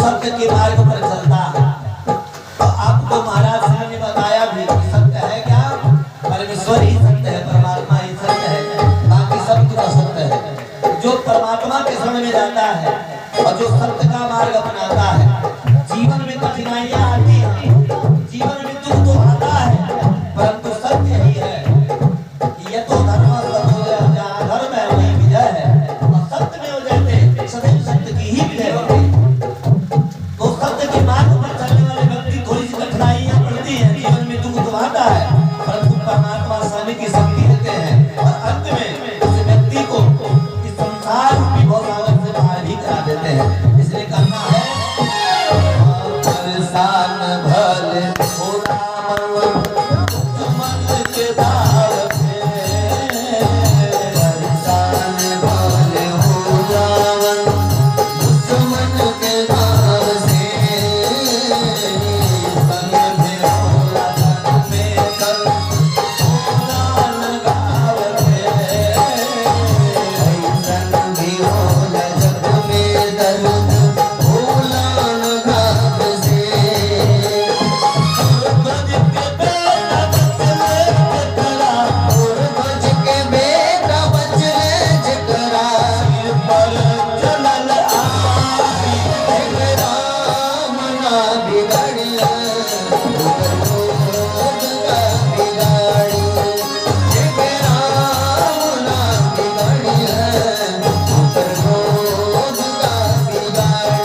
सत्य के मार्ग पर चलता है। तो आपको महाराज साहब ने बताया भी कि सत्य है क्या? परमेश्वर ही सत्य है, परमात्मा ही सत्य है, बाकी सब तो असत्य है। जो परमात्मा के शरण में जाता है और जो सत्य का मार्ग अपनाता है, जीवन में कठिनाइयां आती हैं, जीवन में दुख तो आता है, परंतु सत्य ही है। ये तो धर्म जहाँ धर्म है वही विजय है, और सत्य में हो जाते सदैव सत्य की ही विजय होती है। तो सत्य के मार्ग पर चलने वाले व्यक्ति थोड़ी सी कठिनाइयां पड़ती है, जीवन में दुख तो आता है, परंतु परमात्मा स्वामी की शक्ति देते हैं और अंत में उस व्यक्ति को इस संसार की भवसागर से बाहर भी करा देते हैं। इसलिए कहना है परेशान भले हो राम दुश्मन के दाव पे, परेशान भले हो रावण दुश्मन के दाव से, संग में होला जग में कल होला न गाव पे, ऐसन भी होला जग में दर्द होला न गाव से। गुरबज के बेटा बचले जकरा, सिर पर चलल आरी, राम ना बिगड़िया रोग का बिगाड़ी, राम ना बिगड़िया रोग का बिगाड़ी।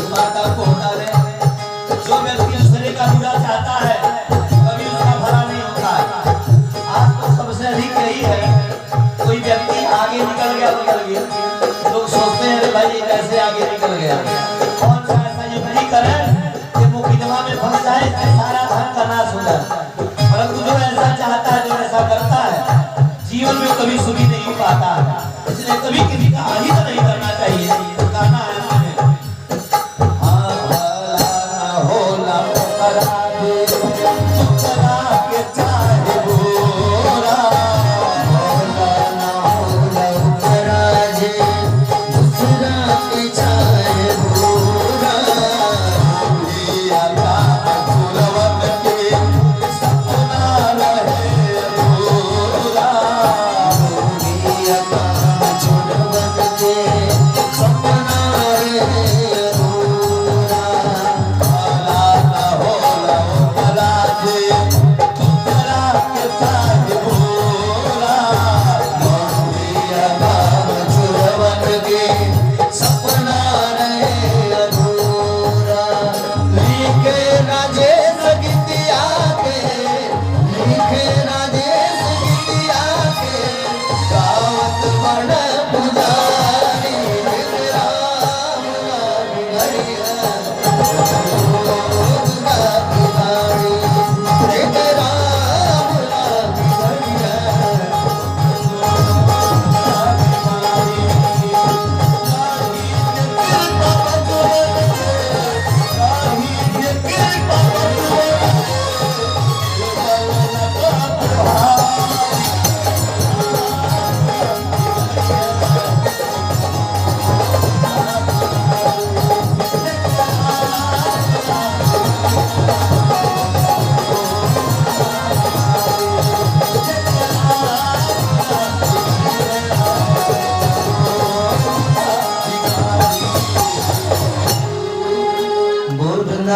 माता को होता है, जो व्यक्ति दूसरे का बुरा चाहता है कभी उसका भला नहीं होता है। आज तो सबसे अधिक यही है, कोई व्यक्ति आगे निकल गया, लोग सोचते हैं भाई ये कैसे आगे निकल गया, कौन सा ऐसा युक्ति करे कि मुकदमा में फंस जाए, सारा धन का नाश हो जाए। परंतु जो ऐसा चाहता है, जो ऐसा करता है, जीवन में कभी सुखी नहीं पाता है। इसलिए कभी किसी का हानि तो नहीं करना चाहिए। कहना है छोड़ बन के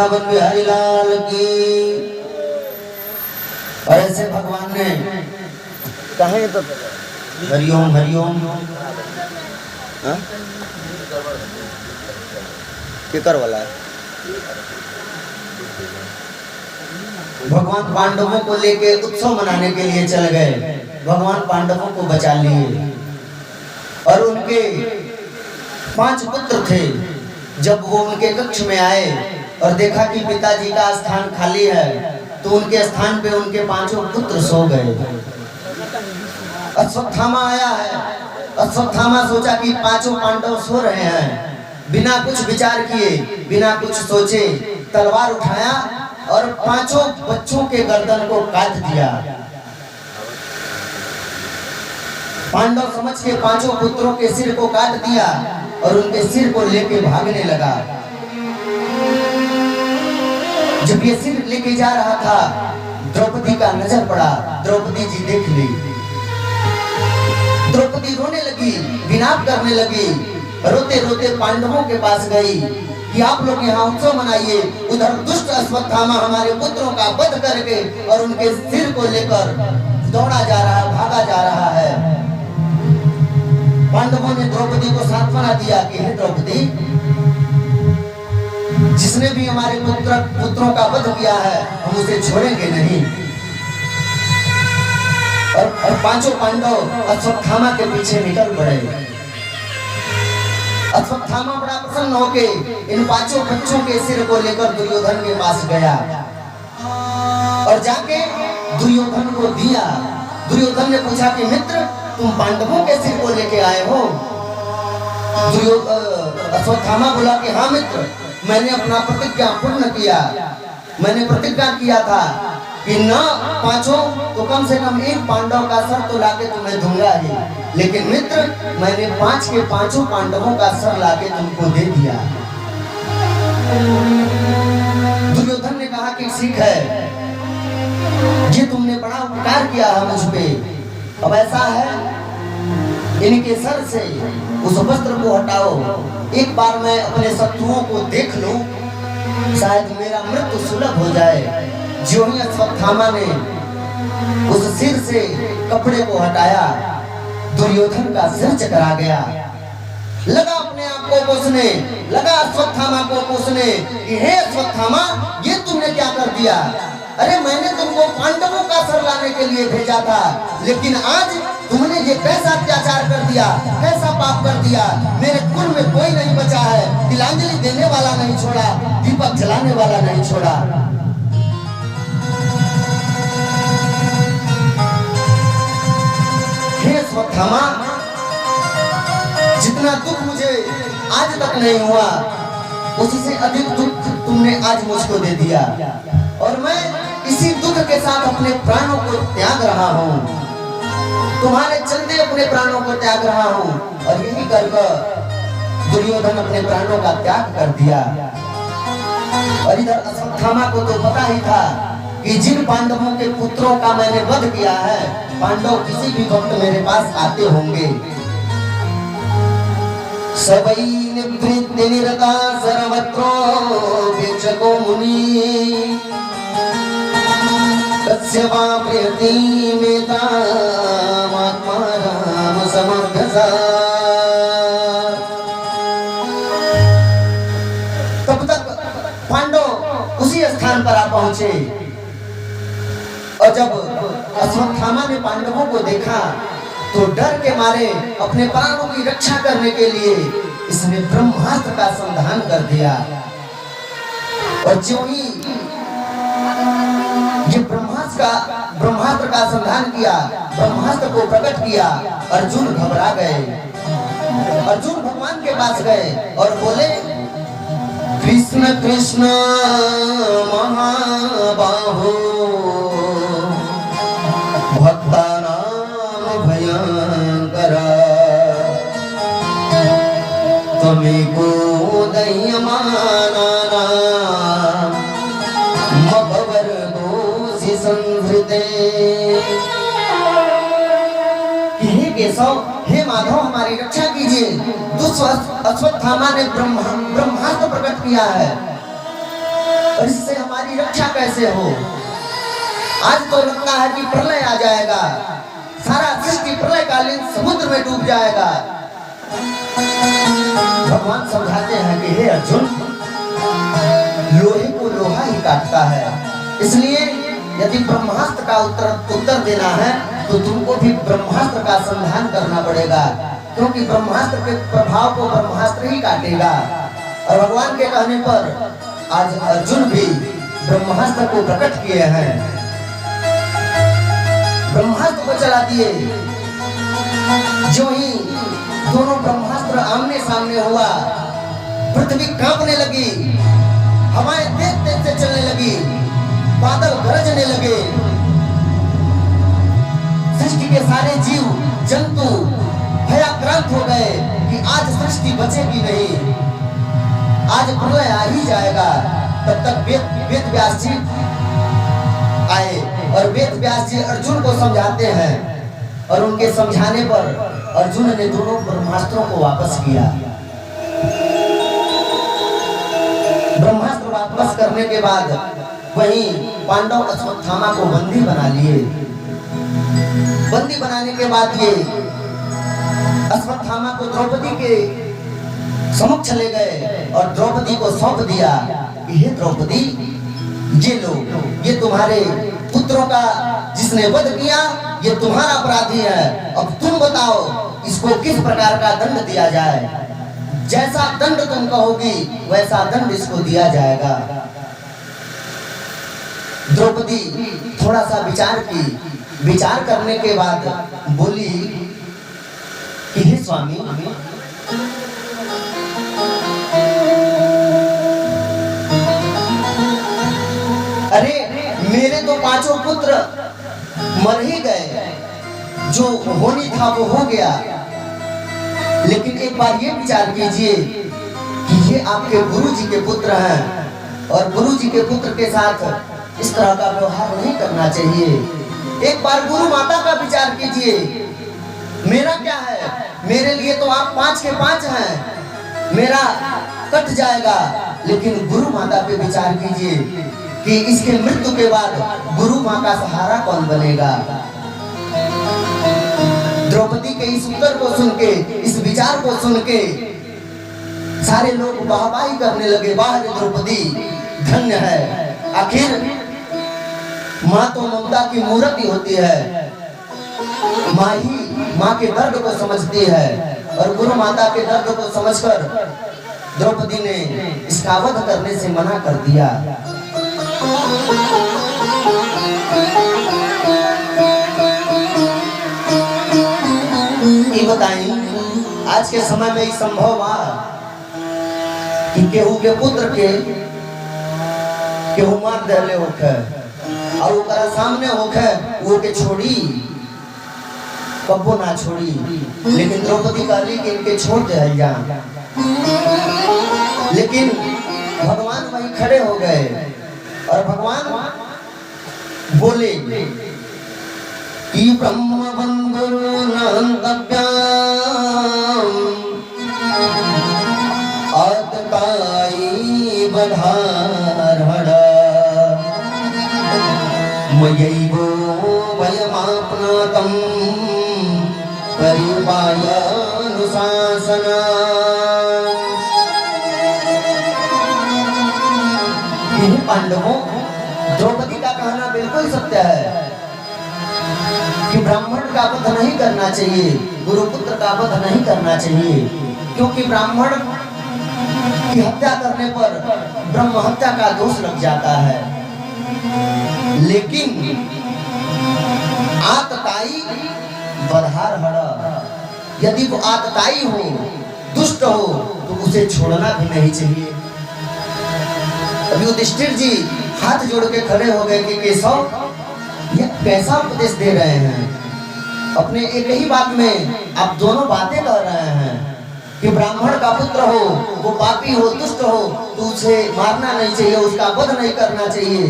वृंदावन बिहारी लाल की। और ऐसे भगवान ने कहे तो हरिओम हरिओम केकर वाला है। भगवान पांडवों को लेके उत्सव मनाने के लिए चल गए। भगवान पांडवों को बचा लिए और उनके 5 पुत्र थे। जब वो उनके कक्ष में आए और देखा कि पिताजी का स्थान खाली है, तो उनके स्थान पे उनके 5 पुत्र सो गए। अश्वत्थामा आया है। अश्वत्थामा सोचा कि 5 पांडव सो रहे हैं, बिना कुछ विचार किए, बिना कुछ सोचे तलवार उठाया और 5 बच्चों के गर्दन को काट दिया। पांडव समझ के 5 पुत्रों के सिर को काट दिया और उनके सिर को लेके भागने लगा। जब ये सिर लेके जा रहा था, द्रौपदी का नजर पड़ा। द्रौपदी जी देख ली। द्रौपदी रोने लगी, विलाप करने लगी। रोते रोते पांडवों के पास गई कि आप लोग यहाँ उत्सव मनाइए। उधर दुष्ट अश्वत्थामा हमारे पुत्रों का वध करके और उनके सिर को लेकर दौड़ा जा रहा है, भागा जा रहा है। पांडवों ने द्रौपदी को सांत्वना दिया कि हे द्रौपदी, जिसने भी हमारे पुत्रों का वध किया है, हम उसे छोड़ेंगे नहीं। और 5 पांडव अश्वत्थामा के पीछे निकल पड़े। अश्वत्थामा बड़ा प्रसन्न होके इन 5 बच्चों के सिर को लेकर दुर्योधन के पास गया और जाके दुर्योधन को दिया। दुर्योधन ने पूछा कि मित्र, तुम पांडवों के सिर को लेके आए हो? अश्वत्थामा बोला कि हाँ मित्र, मैंने अपना प्रतिज्ञा पूर्ण किया। मैंने प्रतिज्ञा किया था कि न 5 तो कम से कम 1 पांडव का सर तो लाके तुम्हें दूंगा ही। लेकिन मित्र, मैंने 5 के 5 पांडवों का सर लाके तुमको दे दिया। दुर्योधन ने कहा कि ठीक है, ये तुमने बड़ा उपकार किया है मुझ पे। अब ऐसा है, इनके सर से उस वस्त्र को हटाओ, एक बार मैं अपने शत्रुओं को देख लूं, शायद मेरा मृत्यु सुलभ हो जाए। जो ही अश्वत्थामा ने उस सिर से कपड़े को हटाया, दुर्योधन का सिर चकरा गया। लगा अपने आप को कोसने, लगा अश्वत्थामा को कोसने कि हे अश्वत्थामा, ये तुमने क्या कर दिया? अरे मैंने तुमको पांडवों का सर लाने के लिए भेजा था, लेकिन आज तुमने ये कैसा अत्याचार कर दिया, कैसा पाप कर दिया। मेरे कुल में कोई नहीं बचा है, तिलांजलि देने वाला नहीं छोड़ा, दीपक जलाने वाला नहीं छोड़ा। हे अश्वत्थामा, जितना दुख मुझे आज तक नहीं हुआ, उसी से अधिक दुख तुमने आज मुझको दे दिया। और मैं इसी दुख के साथ अपने प्राणों को त्याग रहा हूँ, तुम्हारे चलते अपने प्राणों को त्याग रहा हूँ। और यही करके दुर्योधन अपने प्राणों का त्याग कर दिया। और इधर अश्वत्थामा को तो पता ही था कि जिन पांडवों के पुत्रों का मैंने वध किया है, पांडव किसी भी वक्त मेरे पास आते होंगे। सबई निवृत्ति निरता सर्वत्रो वीक्षको मुनि तस्य वा प्रियति मेता आत्मा राम समर्थसा। तब तक पांडव उसी स्थान पर आ पहुंचे। और जब अश्वत्थामा ने पांडवों को देखा तो डर के मारे अपने प्राणों की रक्षा करने के लिए इसने ब्रह्मास्त्र का संधान कर दिया। और जो ही ये ब्रह्मास्त्र का संधान किया, ब्रह्मास्त्र को प्रकट किया, अर्जुन घबरा गए। अर्जुन भगवान के पास गए और बोले, कृष्ण कृष्ण महाबाहो भक्तानां भयंकरा त्वमेको दह्यमानानां मभवर्गोऽसि संहृते। हे केशव, हे माधव, हमारी रक्षा कीजिए। दुष्ट अश्वत्थामा ने ब्रह्मास्त्र प्रकट किया है। और इससे हमारी रक्षा कैसे हो। आज तो लगता है कि प्रलय आ जाएगा, सारा सृष्टि प्रलयकालीन समुद्र में डूब जाएगा। भगवान समझाते हैं कि हे अर्जुन, लोहे को लोहा ही काटता है, इसलिए यदि ब्रह्मास्त्र का उत्तर देना है तो तुमको भी ब्रह्मास्त्र का संधान करना पड़ेगा, क्योंकि ब्रह्मास्त्र के प्रभाव को ब्रह्मास्त्र ही काटेगा। और भगवान के कहने पर आज अर्जुन भी ब्रह्मास्त्र को प्रकट किए हैं, ब्रह्मास्त्र को चला दिए। जो ही दोनों ब्रह्मास्त्र आमने सामने हुआ, पृथ्वी कांपने लगी, हवाएं तेज तेज से चलने लगी, बादल गरजने लगे, सृष्टि के सारे जीव जंतु भयाक्रांत हो गए कि आज सृष्टि बचेगी नहीं, आज प्रलय आ ही जाएगा। तब तक वेद व्यास जी आए और वेद व्यास जी अर्जुन को समझाते हैं, और उनके समझाने पर अर्जुन ने दोनों ब्रह्मास्त्रों को वापस किया। ब्रह्मास्त्र वापस करने के बाद वहीं पांडव अश्वत्थामा को बंदी बना लिए। बंदी बनाने के बाद ये अश्वत्थामा को द्रौपदी के समक्ष ले गए और द्रौपदी को सौंप दिया कि हे द्रौपदी, ये लो, ये तुम्हारे पुत्रों का जिसने वध किया ये तुम्हारा अपराधी है, अब तुम बताओ इसको किस प्रकार का दंड दिया जाए। जैसा दंड तुम कहोगी वैसा दंड इसको दिया जाएगा। द्रौपदी थोड़ा सा विचार की, विचार करने के बाद बोली कि हे स्वामी, अरे मेरे तो पांचों पुत्र मर ही गए, जो होनी था वो हो गया, लेकिन एक बार ये विचार कीजिए कि ये आपके गुरुजी के पुत्र हैं और गुरुजी के पुत्र के साथ इस तरह का व्यवहार नहीं करना चाहिए। एक बार गुरु माता का विचार कीजिए, मेरा क्या है, मेरे लिए तो आप 5 के 5 हैं, मेरा कट जाएगा, लेकिन गुरु माता पे विचार कीजिए कि इसके मृत्यु के बाद गुरु माँ का सहारा कौन बनेगा। द्रौपदी के इस उत्तर को सुन के, इस विचार को सुन के सारे लोग वाहवाही करने लगे, वाह रे द्रौपदी, धन्य है, आखिर माँ तो ममता की मूर्ति होती है, माँ ही माँ के दर्द को समझती है, और गुरु माता के दर्द को समझकर द्रौपदी ने इसका वध करने से मना कर दिया। ये बताइए, आज के समय में संभव बा कि केहू के पुत्र के केहू मार देले होखे और ओकरा सामने होखे वो के छोड़ी, कबो ना छोड़ी, लेकिन द्रौपदी कहली कि इनके छोड़ दे जा, लेकिन भगवान वहीं खड़े हो गए और भगवान बोले कि ब्रह्म बंधु नंदव्याम आतताई बधारहण मयैवो वयमाप्नातं परिवाय अनुशासना। पांडवों, द्रौपदी का कहना बिल्कुल सत्य है कि ब्राह्मण का वध नहीं करना चाहिए, गुरुपुत्र का वध नहीं करना चाहिए, क्योंकि ब्राह्मण की हत्या करने पर ब्रह्म हत्या का दोष लग जाता है। लेकिन आतताई बधारहण, यदि वो आतताई हो, दुष्ट हो, तो उसे छोड़ना भी नहीं चाहिए। अभी युधिष्ठिर जी हाथ जोड़ के खड़े हो गए कि केशव, ये कैसा उपदेश दे रहे हैं, अपने एक ही बात में आप दोनों बातें कह रहे हैं कि ब्राह्मण का पुत्र हो, वो पापी हो, दुष्ट हो, तो उसे मारना नहीं चाहिए, उसका वध नहीं करना चाहिए,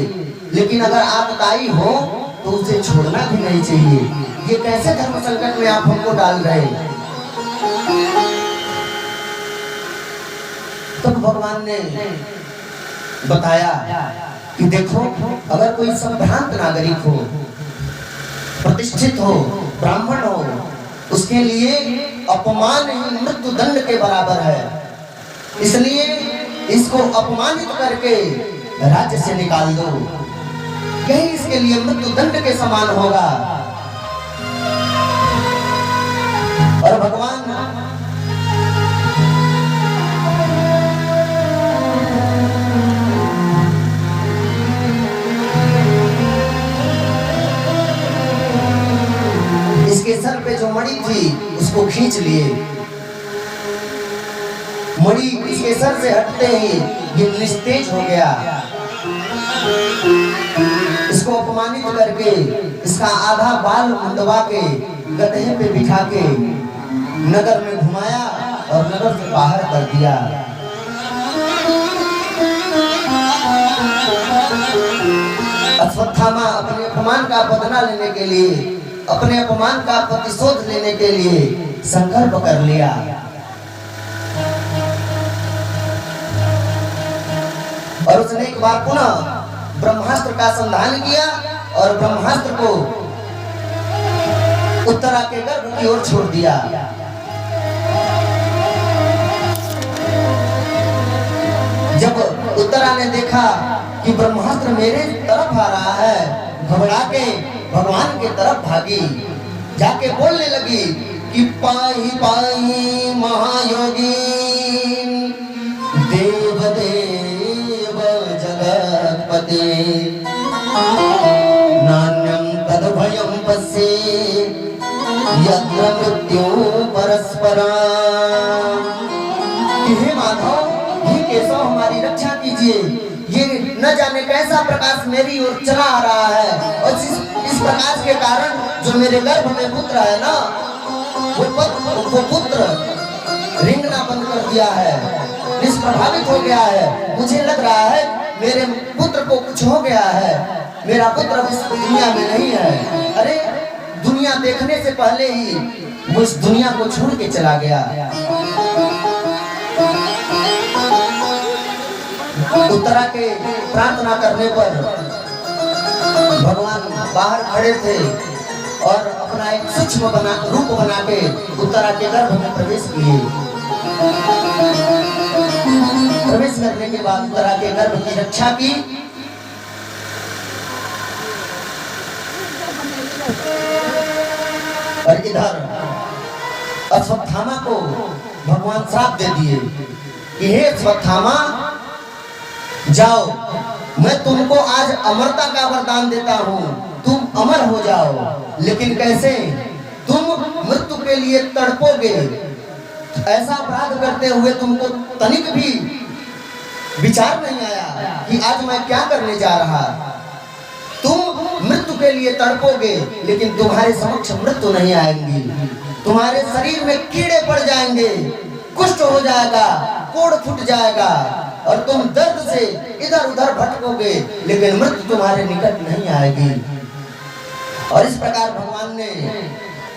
लेकिन अगर आतताई हो तो उसे छोड़ना भी नहीं चाहिए। ये कैसे धर्म संकट में आप हमको डाल रहे हैं। तब भगवान ने बताया कि देखो, अगर कोई संभ्रांत नागरिक हो, प्रतिष्ठित हो, ब्राह्मण हो, उसके लिए अपमान ही मृत्यु दंड के बराबर है। इसलिए इसको अपमानित करके राज्य से निकाल दो, यही इसके लिए मृत्यु दंड के समान होगा। और भगवान इसके सर पे जो मणि थी उसको खींच लिए। मणि इसके सर से हटते ही ये निस्तेज हो गया। इसको अपमानित करके इसका आधा बाल मुंडवा के गधे पे बिठा के नगर में घुमाया और नगर से बाहर कर दिया। अश्वत्थामा अपने अपमान का बदला लेने के लिए, अपने अपमान का प्रतिशोध लेने के लिए संकल्प कर लिया। और उसने एक बार पुनः ब्रह्मास्त्र का संधान किया और ब्रह्मास्त्र को उत्तरा के गर्भ की ओर छोड़ दिया। जब उत्तरा ने देखा कि ब्रह्मास्त्र मेरे तरफ आ रहा है, घबरा के भगवान के तरफ भागी, जाके बोलने लगी कि पाही पाही महायोगी देव देव जगतपते नान्यं तद भयं पश्ये यत्र मृत्यु परस्परा। हे माधव, हे केशव, हमारी रक्षा कीजिए। ये न जाने कैसा प्रकाश मेरी ओर चला आ रहा है और इस प्रकाश के कारण जो मेरे गर्भ में पुत्र है ना, वो पुत्र रिंगना बंद कर दिया है, निष्प्रभावित हो गया है। मुझे लग रहा है मेरे पुत्र को कुछ हो गया है, मेरा पुत्र इस दुनिया में नहीं है। अरे, दुनिया देखने से पहले ही वो इस दुनिया को छोड़ के चला गया। उत्तरा के प्रार्थना करने पर भगवान बाहर खड़े थे और अपना एक सूक्ष्म रूप बना के उत्तरा के गर्भ में प्रवेश किए। प्रवेश करने के बाद उत्तरा के गर्भ की रक्षा की। और इधर अश्वत्थामा को भगवान श्राप दे दिए कि हे अश्वत्थामा, जाओ, मैं तुमको आज अमरता का वरदान देता हूँ, तुम अमर हो जाओ। लेकिन कैसे? तुम मृत्यु के लिए तड़पोगे। ऐसा अपराध करते हुए तुमको तनिक भी विचार नहीं आया कि आज मैं क्या करने जा रहा। तुम मृत्यु के लिए तड़पोगे, लेकिन तुम्हारे समक्ष मृत्यु नहीं आएंगी। तुम्हारे शरीर में कीड़े पड़ जाएंगे, कुष्ठ हो जाएगा, कोढ़ फूट जाएगा और तुम दर्द से इधर उधर भटकोगे, लेकिन मृत्यु तुम्हारे निकट नहीं आएगी। और इस प्रकार भगवान ने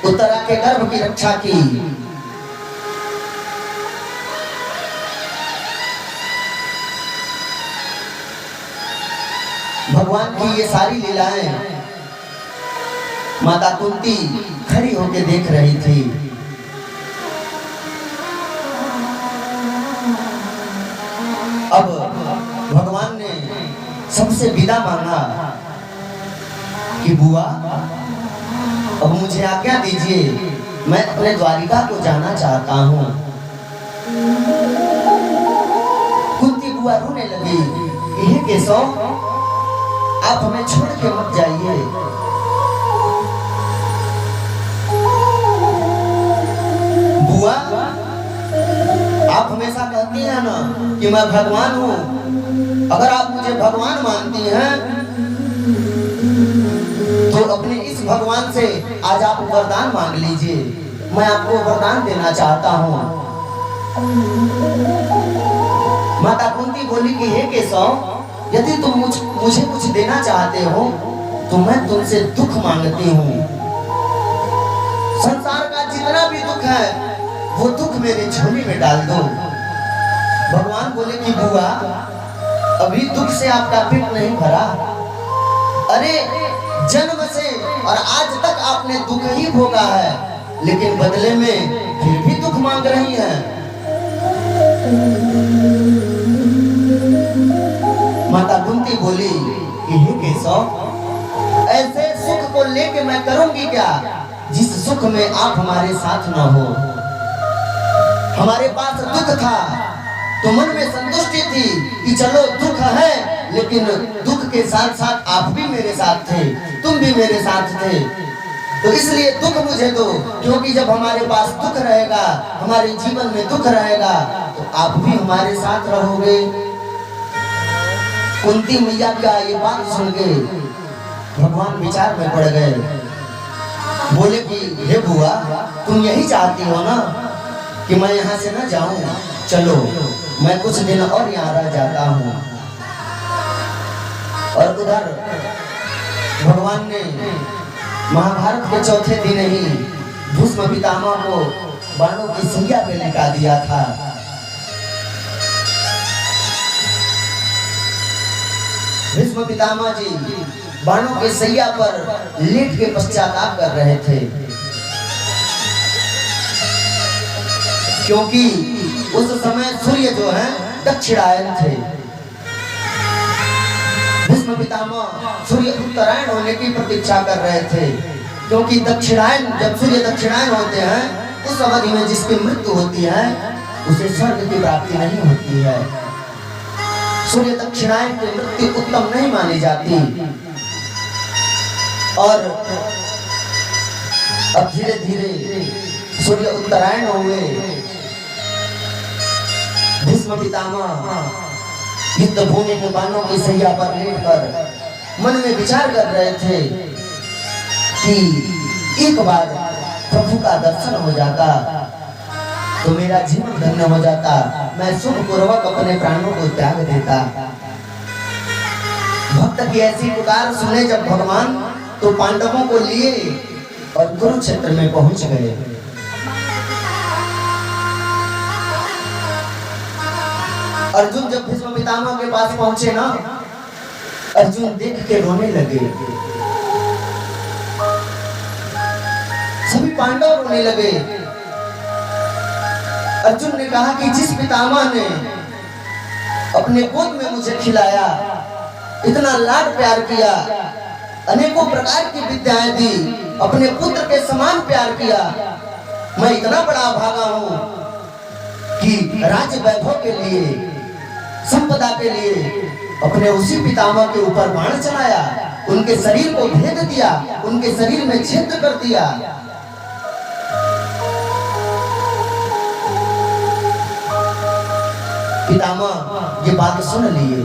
उत्तरा के गर्भ की रक्षा की। भगवान की ये सारी लीलाएं माता कुंती खड़ी होकर देख रही थी। अब भगवान ने सबसे विदा मांगा कि बुआ, अब मुझे आज्ञा दीजिए, मैं अपने द्वारिका को जाना चाहता हूँ। कुंती बुआ रोने लगी, हे केशव, आप हमें छोड़ के मत जाइए। बुआ, आप हमेशा कहती हैं ना कि मैं भगवान हूँ। अगर आप मुझे भगवान मानती हैं तो अपने इस भगवान से आज आप वरदान मांग लीजिए। मैं आपको वरदान देना चाहता हूँ। माता कुंती बोली कि हे केशव, यदि तुम मुझे कुछ देना चाहते हो तो मैं तुमसे दुख मांगती हूँ। संसार का जितना भी दुख है वो दुख मेरे झोली में डाल दो। भगवान बोले कि बुआ, अभी दुख से आपका पेट नहीं भरा? अरे जन्म से और आज तक आपने दुख ही भोगा है, लेकिन बदले में फिर भी दुख मांग रही हैं। माता कुंती बोली कि हे केशव, ऐसे सुख को लेके मैं करूंगी क्या जिस सुख में आप हमारे साथ ना हो। हमारे पास दुख था तो मन में संतुष्टि थी कि चलो दुख है, लेकिन दुख के साथ साथ आप भी मेरे साथ थे, तुम भी मेरे साथ थे, तो इसलिए दुख मुझे दो, क्योंकि जब हमारे पास दुख रहेगा, हमारे जीवन में दुख रहेगा, तो आप भी हमारे साथ रहोगे। कुंती मैया का ये बात सुन के भगवान विचार में पड़ गए। बोले कि हे बुआ, तुम यही चाहती हो ना कि मैं यहाँ से ना जाऊं? चलो मैं कुछ दिन और यहाँ रह जाता हूँ। और उधर भगवान ने महाभारत के चौथे दिन ही भीष्म पितामह को बाणों की सैया पे लिटा दिया था। भीष्म पितामह जी बाणों के सैया पर लेट के पश्चाताप कर रहे थे, क्योंकि उस समय सूर्य जो है दक्षिणायन थे। भीष्म पितामह सूर्य उत्तरायण होने की प्रतीक्षा कर रहे थे, क्योंकि दक्षिणायन, जब सूर्य दक्षिणायन होते हैं उस अवधि में जिसकी मृत्यु होती है उसे स्वर्ग की प्राप्ति नहीं होती है। सूर्य दक्षिणायन की मृत्यु उत्तम नहीं मानी जाती। और अब धीरे धीरे सूर्य उत्तरायण हुए। भीष्म पितामह युद्ध भूमि में बाणों की सैया पर लेटकर मन में विचार कर रहे थे कि एक बार प्रभु का दर्शन हो जाता तो मेरा जीवन धन्य हो जाता, मैं सुख पूर्वक अपने प्राणों को त्याग देता। भक्त की ऐसी पुकार सुने जब भगवान, तो पांडवों को लिए और कुरुक्षेत्र में पहुंच गए। अर्जुन जब भीष्म पितामह के पास पहुंचे ना, अर्जुन देख के रोने लगे, सभी पांडव रोने लगे। अर्जुन ने कहा कि जिस पितामह ने अपने गोद में मुझे खिलाया, इतना लाड प्यार किया, अनेकों प्रकार की विद्याएं दी, अपने पुत्र के समान प्यार किया, मैं इतना बड़ा भागा हूं कि राज्य वैभव के लिए, संपदा के लिए अपने उसी पितामह के ऊपर बाण चलाया, उनके शरीर को भेद दिया, उनके शरीर में छिद्र कर दिया। पितामह ये बात सुन लिए।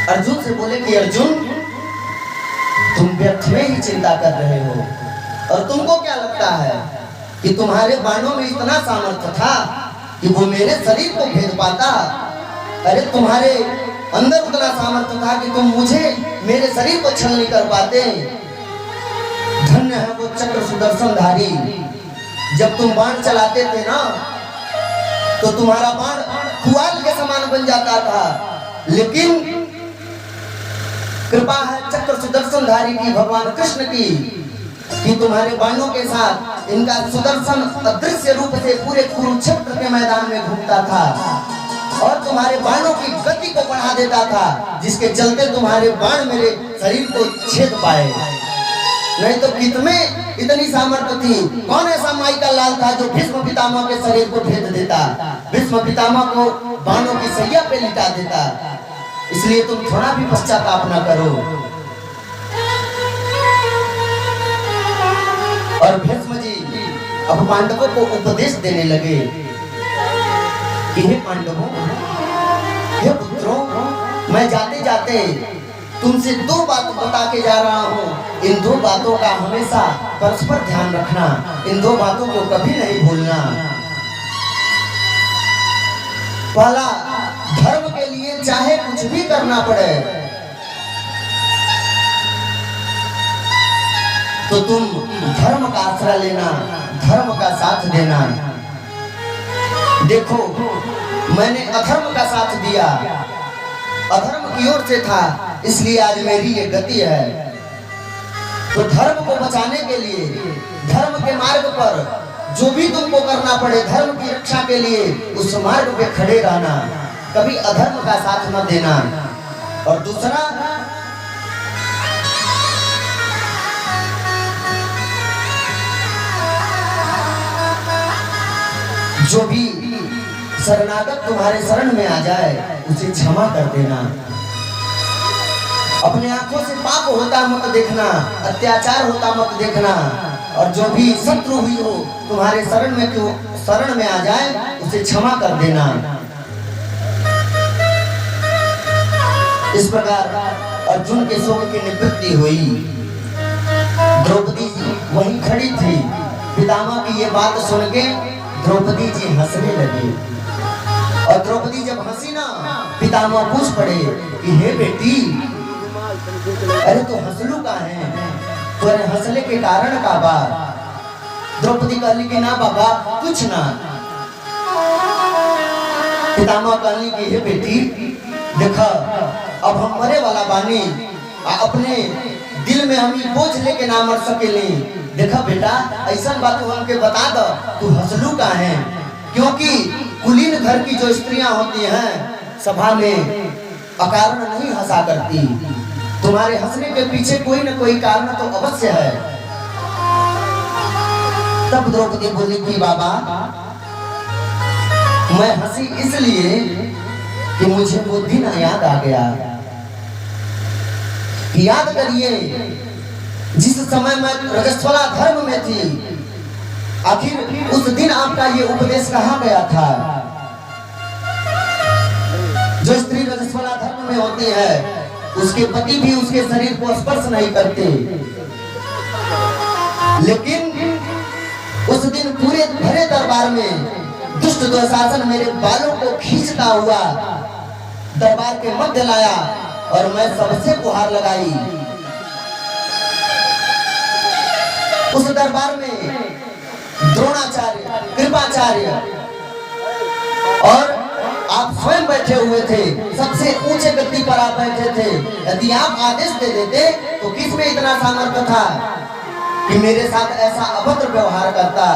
अर्जुन से बोले कि अर्जुन, तुम व्यर्थ में ही चिंता कर रहे हो, और तुमको क्या लगता है कि तुम्हारे बाणों में इतना सामर्थ्य था कि वो मेरे शरीर को भेद पाता? अरे तुम्हारे अंदर उतना सामर्थ्य था कि तुम मुझे, मेरे शरीर को छल नहीं कर पाते। धन्य है वो चक्र सुदर्शनधारी, जब तुम बाण चलाते थे ना तो तुम्हारा बाण पुआल के समान बन जाता था, लेकिन कृपा है चक्र सुदर्शनधारी की, भगवान कृष्ण की, कि तुम्हारे बाणों के साथ इनका सुदर्शन अदृश्य रूप से पूरे कुरुक्षेत्र के मैदान में घूमता था और तुम्हारे बाणों की गति को बढ़ा देता था, जिसके चलते तुम्हारे बाण मेरे शरीर को छेद पाए। नहीं तो कितने इतनी सामर्थ्य थी। कौन ऐसा माई का लाल था जो भीष्म पितामह के शरीर को भेद देता, भीष्म पितामह को बाणों की सैया पे लिटा देता। इसलिए तुम थोड़ा भी पश्चाताप न करो। और भीष्म जी अब पांडवों को उपदेश देने लगे कि हे पांडवों, हे पुत्रों, मैं जाते जाते तुमसे दो बात बता के जा रहा हूँ। इन दो बातों का हमेशा परस्पर ध्यान रखना, इन दो बातों को कभी नहीं भूलना। पहला, धर्म के लिए चाहे कुछ भी करना पड़े तो तुम धर्म का आश्रय लेना, धर्म का साथ देना। देखो मैंने अधर्म का साथ दिया, अधर्म की ओर से था, इसलिए आज मेरी ये गति है। तो धर्म को बचाने के लिए, धर्म के मार्ग पर जो भी तुमको करना पड़े धर्म की रक्षा के लिए, उस मार्ग पे खड़े रहना, कभी अधर्म का साथ न देना। और दूसरा, जो भी शरणागत तुम्हारे शरण में आ जाए उसे क्षमा कर देना। अपने आंखों से पाप होता मत देखना, अत्याचार होता मत देखना। और जो भी शत्रु हुई हो तुम्हारे शरण में आ जाए उसे क्षमा कर देना। इस प्रकार अर्जुन के शोक की निवृत्ति हुई। द्रौपदी जी वहीं खड़ी थी। पितामह की ये बात सुन के द्रौपदी जी हंसने लगी। और द्रौपदी जब हंसी ना, पितामह पूछ पड़े कि हे बेटी, अरे तो हंसलू का है, तो हंसले के कारण का बा? द्रौपदी कहली कि ना बाबा कुछ ना। पितामह कहली कि हे बेटी देखा, अब हम मरे वाला बानी, अपने दिल में हम बोझ लेके ना मर सकेले। देखा बेटा, ऐसा बात हमके बता दो, तू हंसलू का है? क्योंकि कुलीन घर की जो स्त्रियां होती हैं सभा में अकारण नहीं हंसा करती। तुम्हारे हंसने के पीछे कोई न कोई कारण तो अवश्य है। तब द्रौपदी बोली कि बाबा मैं हंसी इसलिए कि मुझे वो दिन याद आ गया। याद करिए जिस समय मैं रजस्वला धर्म में थी, आखिर उस दिन आपका ये उपदेश कहाँ गया था? जो स्त्री रजस्वला धर्म में होती है उसके पति भी उसके शरीर को स्पर्श नहीं करते। लेकिन उस दिन पूरे भरे दरबार में दुष्ट दुशासन मेरे बालों को खींचता हुआ दरबार के मध्य लाया और मैं सबसे गुहार लगाई। उस दरबार में द्रोणाचार्य, कृपाचार्य और आप स्वयं बैठे हुए थे, सबसे ऊंचे गद्दी पर आप बैठे थे। यदि आप आदेश दे देते तो किसमें इतना सामर्थ्य था कि मेरे साथ ऐसा अभद्र व्यवहार करता?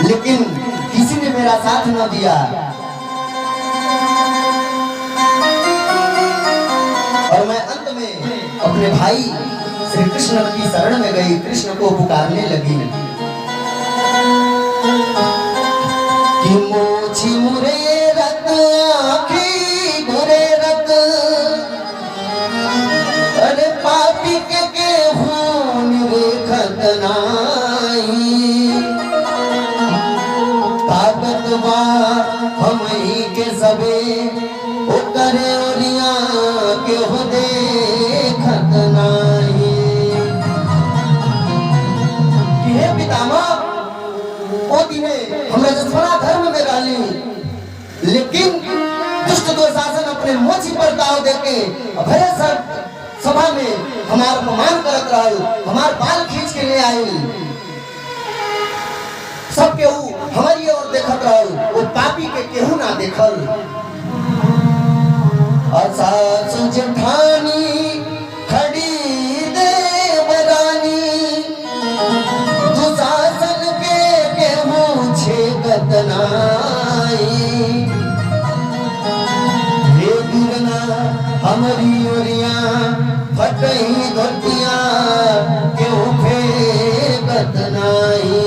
लेकिन किसी ने मेरा साथ न दिया। और मैं अंत में अपने भाई श्री कृष्ण की शरण में गई, कृष्ण को पुकारने लगी कि मोची मुरे रत आखी गुरे रत, अरे पापी के हूँ निरेखत नाई, ताकतवा हम ही के सबे ओ करे ओरिया के हो देखत नाई। हे पितामह, ओ दिने हम रजस्वला धर्म में रहली, लेकिन दुष्ट दुशासन अपने मोची पर दाव देके भरे सभा में हमार अपमान करत रहल, हमार बाल खींच के ले आई। सब केहू हमारी ओर देखत रहल, वो पापी के केहू ना देखल। सास जेठानी खड़ी देवरानी, दुशासन के केहू छेकत नाई। हे गिरना हमारी ओरिया फटही धोतिया केहू फेंकत नाई।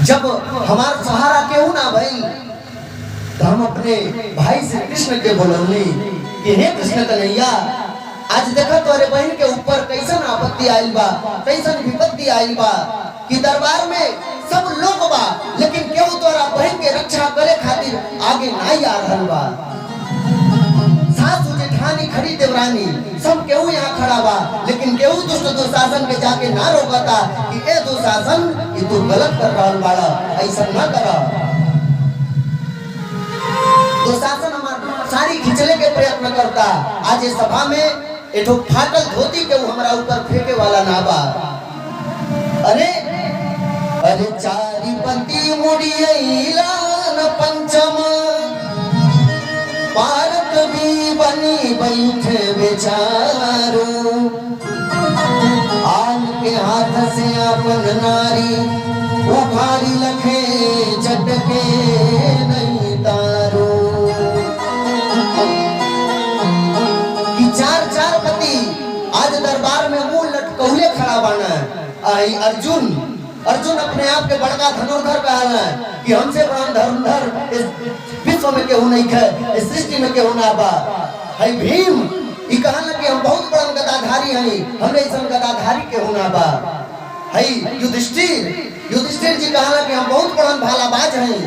जब हमारा सहारा केहू ना भई तो हम अपने भाई श्री कृष्ण के बोलौनी कि हे कृष्ण कन्हैया, आज देखा तोरे बहन के ऊपर कैसन आपत्ति आइल बा, कैसन विपत्ति आइल बा कि दरबार में सब लोग बा, लेकिन केहू तोरा बहन के रक्षा करे खातिर आगे नहीं आ रहल बा। सासू जेठानी खड़ी देवरानी सब केहू यहाँ खड़ा बा, लेकिन केहू दुष्ट दुशासन के जाके ना रोकता कि ए दुशासन ये तू गलत कर रहल बाड़ा, ऐसा ना करा। दुशासन हमार साड़ी खिंचले के प्रयत्न करता। आज इस सभा में एठो फाटल धोती के हमारा ऊपर फेंके वाला ना बा। अरे अरे चारी पति मुड़ियैला न पंचम भारत भी बनी बैठे बेचारो आन के हाथ से अपन नारी उखाड़ी लखे चटके नहीं तारो कि चार चार पति आज दरबार में मुंह लटकौले खड़ा बना। आई अर्जुन अपने आप के बड़का धनुर्धर कहला कि हमसे बड़ा धनुर्धर इस विश्व में केहू नहीं है, इस सृष्टि में केहू ना बा। है भीम ई कहला कि हम बहुत बड़ा गदाधारी हई, हमरे ऐसा गदाधारी केहू ना बा। है युधिष्ठिर जी कहला कि हम बहुत बड़ा भालाबाज हई,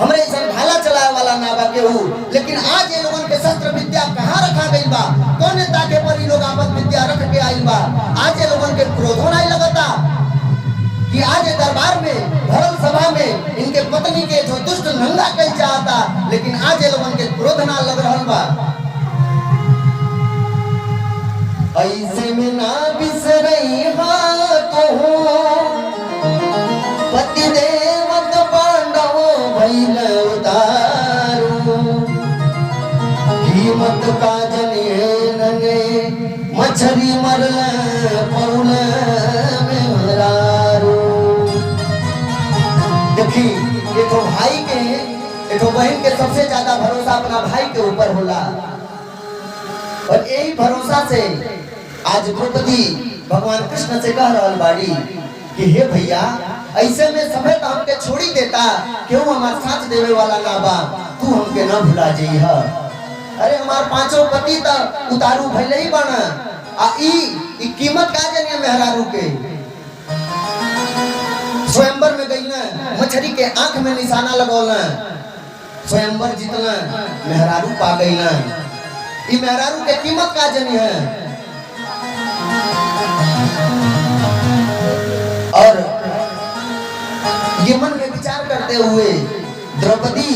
हमरे ऐसा भाला चलाए वाला ना बा केहू। लेकिन आज ये लोगन के शस्त्र विद्या कहाँ रखा गई बा, कौन ताके पर लोग आपस विद्या रख के आइल बा। आज ये लोगन के क्रोध नहीं लगता कि आज दरबार में धर्म सभा में इनके पत्नी के जो दुष्ट नंगा कल चाहता, लेकिन आज ये लोगन के क्रोध ना लग रहल बा। ऐसे में ना बिसरई हाथो पति देवत पांडव भइल उतारू कीमत का जनिए नने मछरी मरल पौल में हरारू। देखी ये तो भाई के ये तो बहन के सबसे ज्यादा भरोसा अपना भाई के ऊपर होला और यही भरोसा से आज द्रौपदी भगवान कृष्ण से कह रहल बाड़ी कि हे भैया ऐसे में समय तो हमके छोड़ी देता, क्यों हमार साथ देवे वाला ना बा, तू हमके ना भुला जइह। अरे हमार पांचों पति तो उतारू भइले ही बना आ ई कीमत का जने मेहरारू के। स्वयंवर में गई ना मछली के आंख में निशाना लगौला, स्वयंवर जीतना मेहरारू पा गई ना, ई मेहरारू के कीमत का जनी है। और ये मन में विचार करते हुए द्रौपदी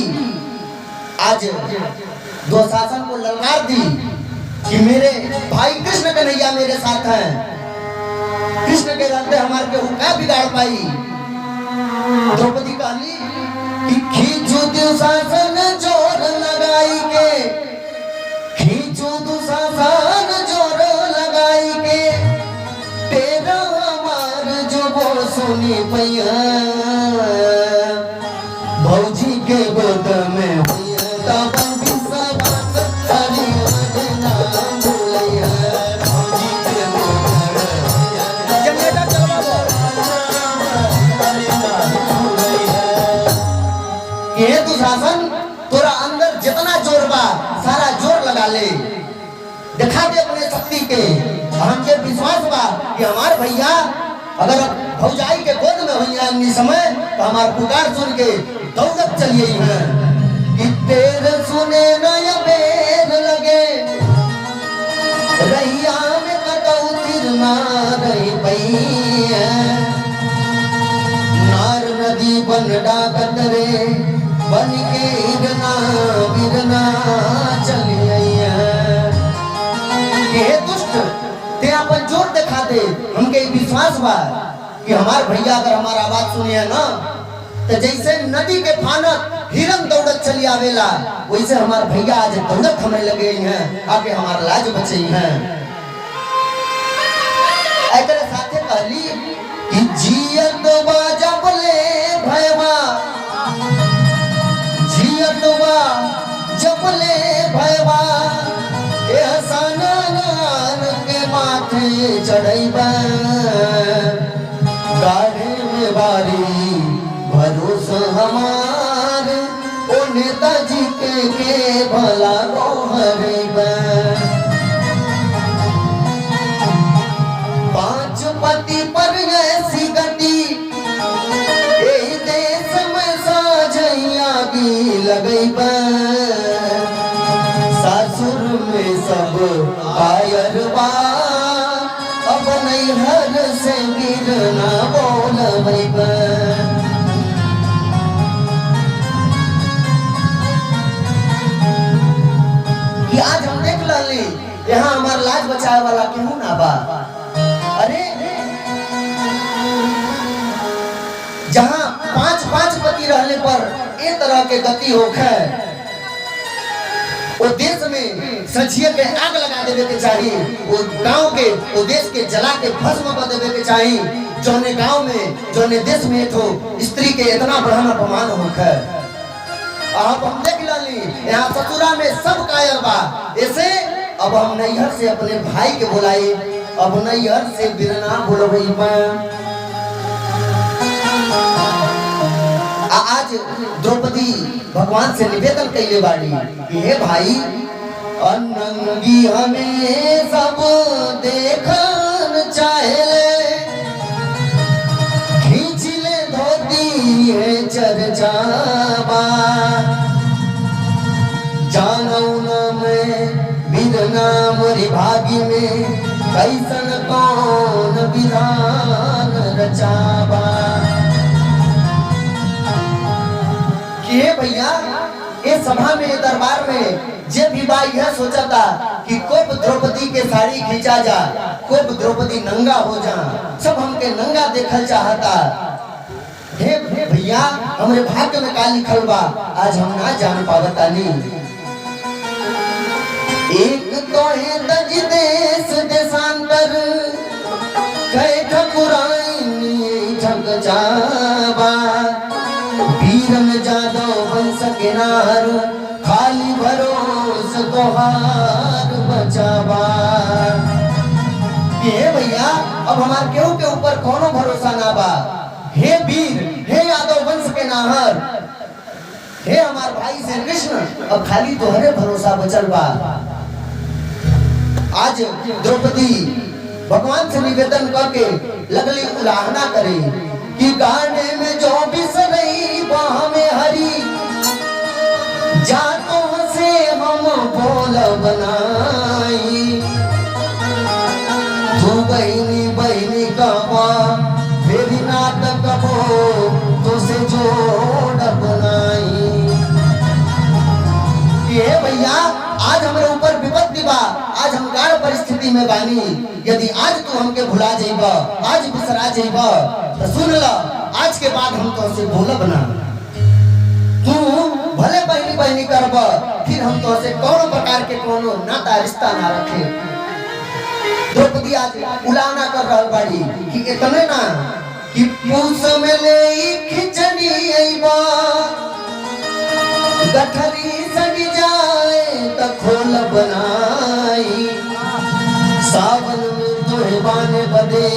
आज दुशासन को ललकार दी कि मेरे भाई कृष्ण कन्हैया मेरे साथ हैं, कृष्ण के रहते हमारे के क्या बिगाड़ पाई। द्रौपदी कहली कि खींचू दुशासन जोर लगाई के, खींचू दुशासन जोर लगाई के, तेरा हमार जो वो सुनी पैया भौजी के गोद में हुई तब विश्वास हरि ना भूलिया भौजी के गोद में जनरेटर चलवा ये दुशासन तोरा अंदर जितना जोर बा सारा जोर लगा ले, दिखा दे अपने शक्ति के। हमके विश्वास बा कि हमार भैया अगर भौजाई के गोद में हुई समय तो हमार पुकार सुन के दौड़त चलिए हैं कि तेरे सुने नय बेर लगे रैया में कटौतिर ना रही पैया नार नदी बन डाकत रे बन के इरना बिरना चलिए ये दुष्ट ते अपन जोर दिखा दे। हमके विश्वास बा कि हमार भैया अगर हमारा आवाज सुने है ना तो जैसे नदी के फानत हिरन दौड़त चली आवेला वैसे हमार भैया आज दौड़त हमें लगे हैं आके हमार लाज बचे हैं। ऐसे साथे कहली कि जियत बाजा बोले भयवा जियत बा जबले भयवा माथे चढ़ैबा गाढ़े में बारी भरोसा हमार ओ नेताजी के भला गोहरैबा पांच पति पर ऐसी गति ए देश में साझैया की लगैबा सासुर में सब आयर बा अब नैहर से गिरना बोलबैबा की रहने पर ए तरह के गति होखे वो देश में सचिए के आग लगा देवे के चाहिए, वो गांव के वो देश के जला के भस्म कर देवे के चाहिए। जोने गांव में जोने देश में तो स्त्री के इतना बड़ा अपमान होखे। अब हम देख लाली यहाँ ससुरा में सब कायर बा ऐसे। अब हम नैहर से अपने भाई के बुलाई, अब नैहर से बिरना बुलवई में आज द्रौपदी भगवान से निवेदन कैले बाड़ी कि हे भाई अनंगी हमें सब देखन चाहे, खींच ले धोती है चर्चाबा, जानौ न मैं बिरना मोरी भागी में कैसन कौन विधान रचाबा। ये भैया ये सभा में दरबार में जे भी बाई यह सोचा था कि कोप द्रौपदी के साड़ी खींचा जा, कोप द्रौपदी नंगा हो जा, सब हमके नंगा देखल चाहता। हे भैया हमरे भाग्य में का लिखल बा आज हम ना जान पावता नहीं। एक तो है दज देश देशांतर कई ठकुराई ठग जाबा, वीरन जादव वंश के नार खाली भरोस तोहार बचावा। ये भैया अब हमार केहू के ऊपर कोनो भरोसा ना बा। हे वीर, हे यादव वंश के नाहर, हे हमार भाई श्री कृष्ण, अब खाली तोहरे भरोसा बचल बा। आज द्रौपदी भगवान से निवेदन करके लगली उलाहना करे कि गाने में जो बिसरई वहाँ में हरी, जातों से हम बोल बनाई, तू बहनी बहनी कबा फिर नाटक हो तो से जोड़ बनाई। ये भैया आज हमारे ऊपर विपत्ति बा, आज हम गाढ़ परिस्थिति में बानी। यदि आज तू हमके भुला जाइबा, आज बिसरा जाइबा तो सुन ला आज के बाद हम तो से बोलब ना। तू भले बहनी बहनी करबा फिर हम तो से कोनो प्रकार के कोनो नाता रिश्ता ना रखे। द्रौपदी आज उलाना कर रहल बाड़ी कि इतने ना कि पूस में ले खिचड़ी आइबा, गठरी सज जाए त खोल बनाई, सावन में तोहे बाने बदे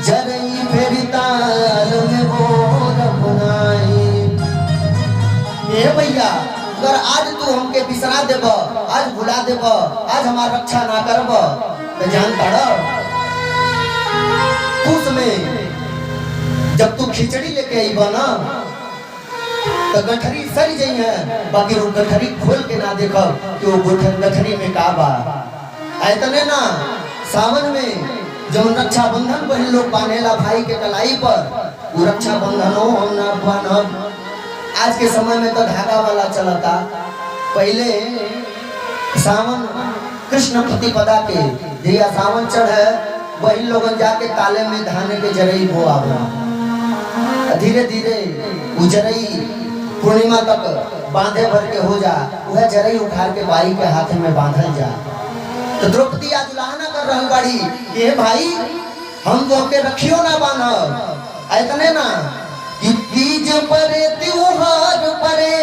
जरई फेरी ताल में बोर बनाई। ये भैया अगर आज तू हमके बिसरा देब, आज भुला देब, आज हमार रक्षा ना करब तो जान पड़ा पूस में जब तू खिचड़ी लेके आईब ना तो गठरी सरी जाई है, बाकी वो गठरी खोल के ना देखब कि वो गठरी में का बा। ऐतने ना सावन में जब रक्षाबंधन बहन लोग बांधेला भाई के कलाई पर, वो रक्षाबंधन हो हम ना बांधब। आज के समय में तो धागा वाला चलता, पहले सावन कृष्ण प्रतिपदा के जया सावन चढ़े वही लोगन जाके ताले में धाने के जरई बो आवा, धीरे धीरे वो जरई पूर्णिमा तक बांधे भर के हो जा, वह जरई उखाड़ के बाई के हाथ में बांधल जा। तो द्रौपदी आज उलाहना कर रहल बाड़ी कि हे भाई हम तो के रखियो ना बांधब। ऐतने ना कि तीज परे त्योहार परे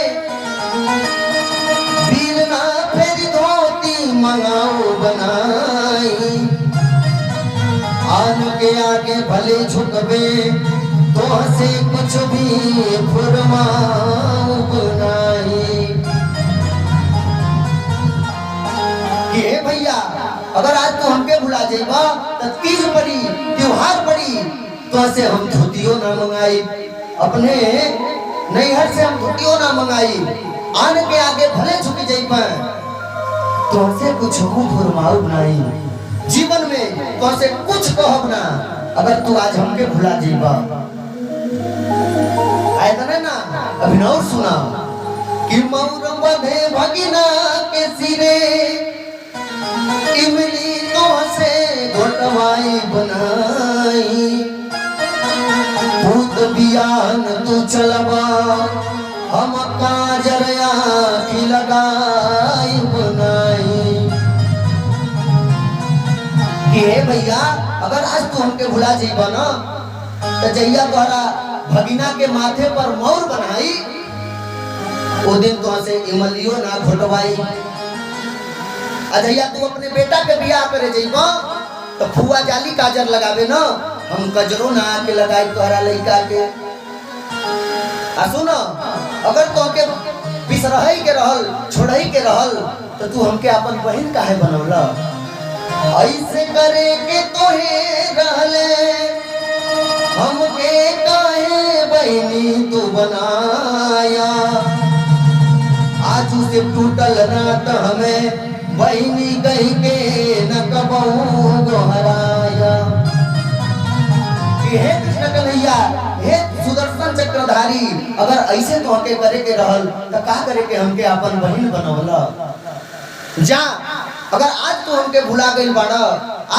वीर ना फेर धोती मंगाओ बनाई, आन के आगे भले झुकबे तो हसे कुछ भी फुरमाओ बनाई। कि भैया अगर आज तू हमके भुला जाइबा तो तीज पड़ी त्योहार पड़ी तो ऐसे हम धोतियो ना मंगाई, अपने नैहर से हम धोतियो ना मंगाई, आन के आगे भले झुक जाइबा तो ऐसे कुछ मुंह फुरमाओ बनाई। जीवन में तो ऐसे कुछ कहब ना अगर तू आज हमके भुला जाइबा। ऐतने ना अभिनव सुना कि मौर बधे भगिना के सिरे, इमली तो से घोटवाई बनाई, पूत बियान तू चलबा हम काजरिया की लगाई बनाई कि हे भैया अगर आज तू हमके भुला जाइबा ना तो जैया द्वारा भगिना के माथे पर मोर बनाई वो दिन तो से इमलियो ना घोटवाई। अजैया तू अपने बेटा के बियाह करे जाइबा तो फुआ जाली काजर लगावे ना हम कजरो ना आके लगाई तोहरा लइका के। आ सुनो अगर तो के बिसरही के रहल छोड़ही के रहल तो तू हमके अपन बहन काहे बनौला ऐसे करे के तोहे रहले हमके काहे बहनी तू बनाया आज से टूटल नात हमें बहनी कही के न कबहू दोहराया। हे कृष्ण कन्हैया हे सुदर्शन चक्रधारी अगर ऐसे तो हके करे के रहल तो का करे के हमके अपन बहन बनवला जा। अगर आज तू हमके भुला गइल बाड़ा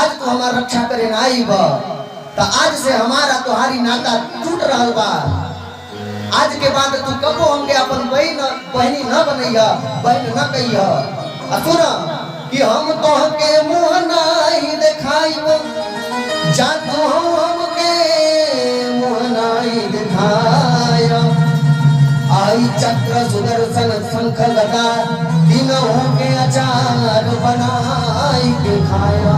आज तू हमार रक्षा करे ना आईब तो आज से हमारा तुम्हारी नाता टूट रहल बा। आज के बाद तू कबो हमके अपन बहनी न बनैया बहन न कहिया। सुन कि हम तोहके मुंह नहीं दिखाइब जा तू हमके मुंह नहीं दिखाया आई चक्र सुदर्शन शंख गदा तीनों के अचार बनाई के खाया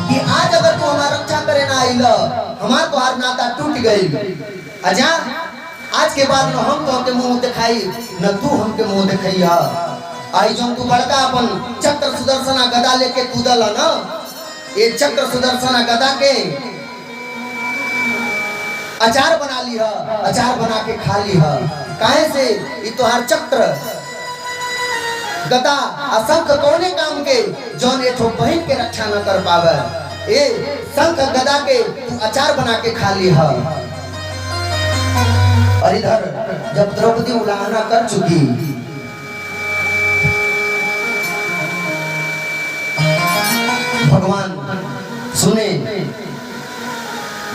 कि आज अगर तू हमारा रक्षा करे ना आइल हमार तोहार नाता टूट गई। अजा आज के बाद न हम तो मुंह दिखाई न तू हमके मुंह दिखैया। आई जो तू बड़का अपन चक्र सुदर्शन गदा लेके कूदल न ये चक्र सुदर्शन गदा के अचार बना ली है अचार बना के खा ली है काहे से ये तोहार चक्र गदा असंख कोने काम के जौन ये ठो बहन के रक्षा न कर पावे ए शंख गदा के तू अचार बना के खा ली है। और इधर जब द्रौपदी उल्लंघना कर चुकी भगवान सुने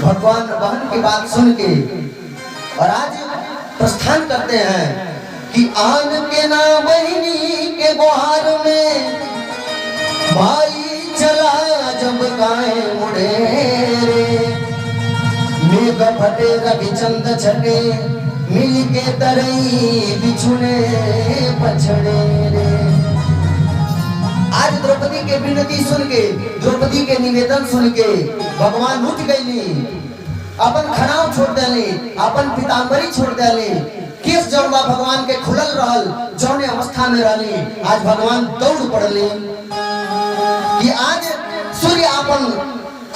भगवान बहन की बात सुन के और आज प्रस्थान करते हैं कि आन के ना बहनी के गुहार में भाई चला जब गाए मुड़े मेघ फटे रविचंद छटे मिल के तरई बिछुने पछड़े रे। आज द्रौपदी के विनती सुन के द्रौपदी के निवेदन सुन के भगवान उठ गईली अपन खड़ाव छोड़ देली अपन पीतांबरी छोड़ देली केस जौनबा भगवान के खुलल रहल जौने अवस्था में रहली आज भगवान दौड़ पड़ली कि आज सूर्य अपन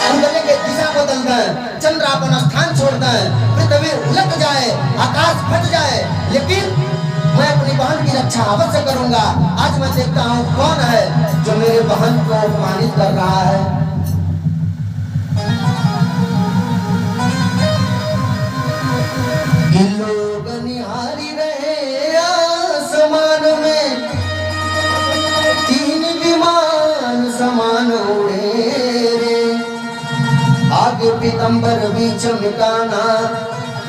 उंगली के दिशा बदल दे चंद्र अपन स्थान छोड़ दे पृथ्वी उलट जाए आकाश फट जाए लेकिन मैं अपनी बहन की रक्षा अवश्य करूंगा। आज मैं देखता हूँ कौन है जो मेरे बहन को अपमानित कर रहा है। लोग निहारी रहे आसमान में तीन विमान समान उड़े रे आगे पीतंबर बीच मिकाना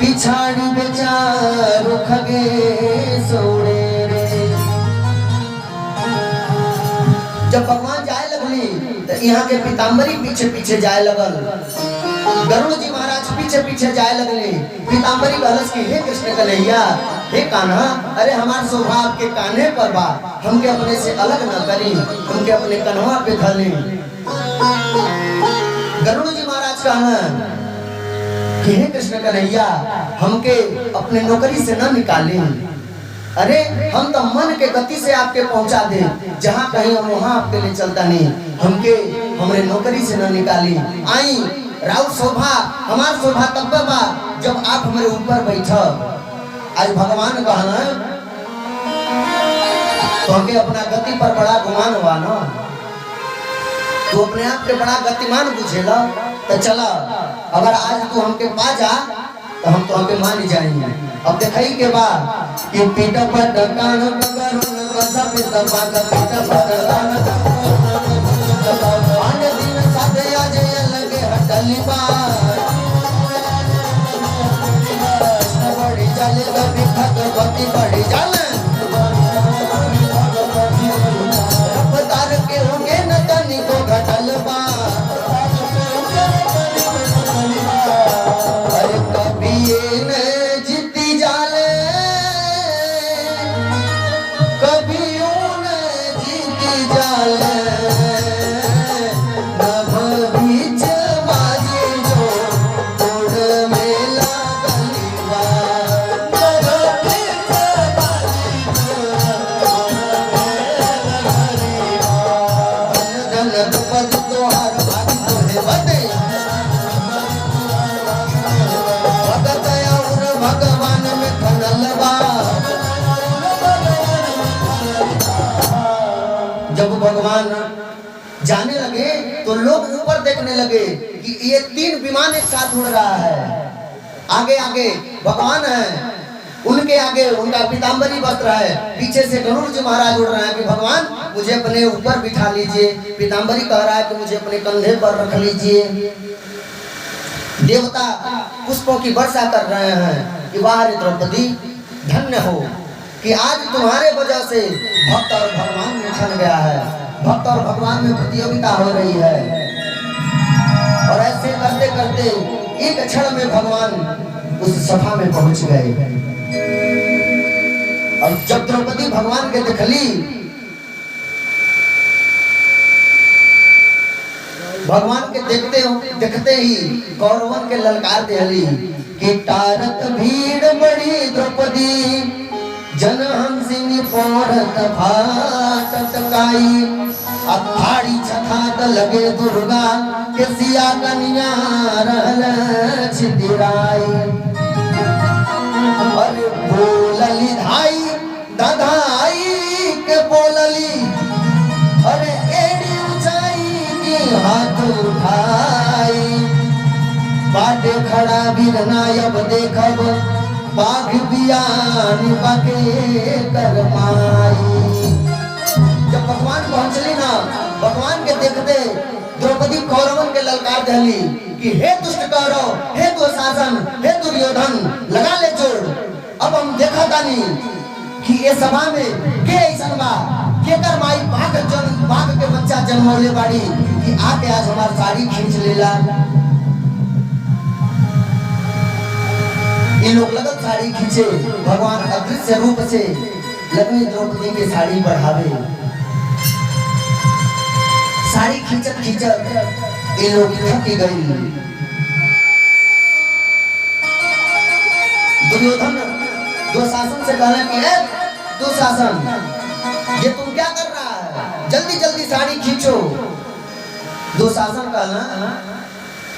पिछाड़ी बेचारो खगे सोड़े रे। जब भगवान जाए लगली तो यहाँ के पीतांबरी पीछे पीछे जाए लगल गरुड़ जी महाराज पीछे पीछे जाए लगले पीतांबरी बहस की हे कृष्ण कन्हैया हे कान्हा अरे हमार स्वभाव के कान्हे पर बा हमके अपने से अलग न करी हमके अपने कन्हवा पे धली। गरुड़ जी महाराज कहा कि हे कृष्ण कन्हैया हमके अपने नौकरी से न निकाले अरे हम तो मन के गति से आपके पहुंचा दे जहाँ कहीं हम वहाँ आपके लिए चलता नहीं हमके हमरे नौकरी से न निकाली आई राउत शोभा हमार शोभा तब बा जब आप हमारे ऊपर बैठो। आज भगवान कहना तो हमके अपना गति पर बड़ा गुमान हुआ ना तू अपने आप के बड़ा गतिमान बुझेला तो चला अगर आज तू हमके पा जा तो हम तो हमके मान जाएंगे। अब देखई के बाद कि पीठ पर कान पगरुन कसा पे तबा का पीठ पर कान पान दिन साथे आज लगे हटली बा भगवान जाने लगे तो लोग ऊपर देखने लगे कि ये 3 विमान एक साथ उड़ रहा है। आगे आगे भगवान है, उनके आगे उनका पीताम्बरी वस्त्र है, पीछे से गरुड़ जी महाराज उड़ रहे हैं कि भगवान मुझे अपने ऊपर बिठा लीजिए। पीताम्बरी कह रहा है कि मुझे अपने कंधे पर रख लीजिए। देवता पुष्पों की वर्षा कर रहे हैं कि वाह रे द्रौपदी, धन्य हो कि आज तुम्हारे वजह से भक्त और भगवान में छन गया है, भक्त और भगवान में प्रतियोगिता हो रही है। और ऐसे करते करते एक क्षण में भगवान उस सभा में पहुंच गए। और जब द्रौपदी भगवान के दिखली, भगवान के देखते ही कौरवन के ललकार दिहली कि टारत भीड़ बड़ी द्रौपदी, जनहंसिनी पोरत भाटत काई। अखाड़ी छखात लगे दुर्गा के सिया कन्या रहल छितिराई। अरे बोलली धाई दधाई के बोलली, अरे एड़ी ऊंचाई की हाथ उठाई। बाटे खड़ा बिरना अब देखब, बाघ बियान बाके करमाई। जब भगवान पहुंचली ना, भगवान के देखते द्रौपदी कौरवन के ललकार दहली कि हे दुष्ट कौरव, हे दुशासन, हे दुर्योधन, लगा ले जोड़। अब हम देखा तानी कि ये सभा में के ऐसन बा, के कर माई बाघ के बच्चा जन्मौले बाड़ी कि आके आज हमार साड़ी खींच लेला। ये लोग लगत साड़ी खींचे, भगवान अदृश्य रूप से लगने द्रौपदी की साड़ी बढ़ावे। साड़ी खींचत खींचत ये लोग थक गई। दुर्योधन दुशासन से कहना कि दुशासन, ये तुम क्या कर रहा है, जल्दी जल्दी साड़ी खींचो। दुशासन कहना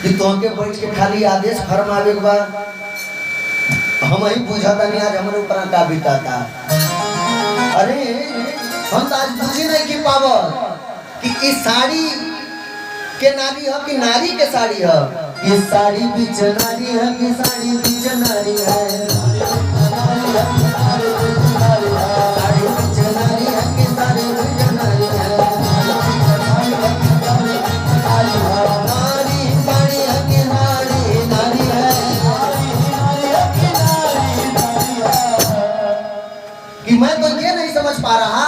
कि तुम के बैठ के खाली आदेश फरमावे के बाद हम ही बुझाता नहीं, आज हमारे ऊपर का बीताता। अरे हम तो आज बुझी नहीं कि पावर कि इस साड़ी के नारी है कि नारी के साड़ी है। ये साड़ी बीच नारी है कि साड़ी बीच नारी है, साड़ी बीच नारी है कि साड़ी बीच नारी है। नारी साड़ी है कि नारी है, कि मैं तो ये नहीं समझ पा रहा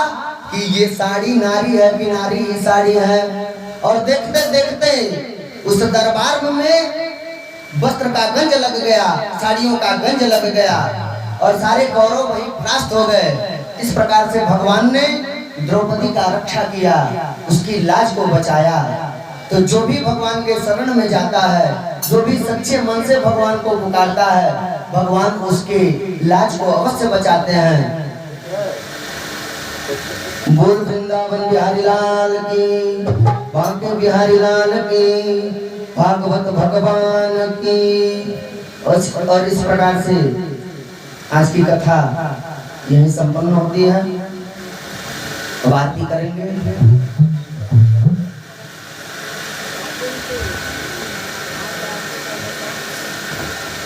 कि ये साड़ी नारी है कि नारी ही साड़ी है। और देखते देखते उस दरबार में वस्त्र का गंज लग गया, साड़ियों का गंज लग गया और सारे कौरव वहीं परास्त हो गए। इस प्रकार से भगवान ने द्रौपदी का रक्षा किया, उसकी लाज को बचाया। तो जो भी भगवान के शरण में जाता है, जो भी सच्चे मन से भगवान को पुकारता है, भगवान उसके लाज को अवश्य बचाते हैं। बोल वृंदावन बिहारी लाल की, बांके बिहारी लाल की, भागवत भगवान की। और इस प्रकार से आज की कथा यही संपन्न होती है। अब आरती करेंगे।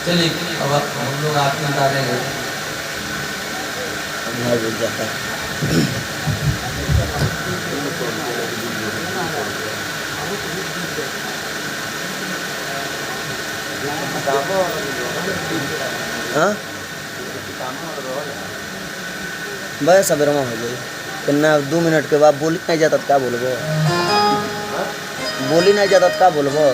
चलिए अब हम लोग आरती उतारेंगे। हाँ बस सवेरे हो गई कितना 2 मिनट के बाद बोली नहीं जाता क्या बोलबो, बोली नहीं जाता क्या बोलबो।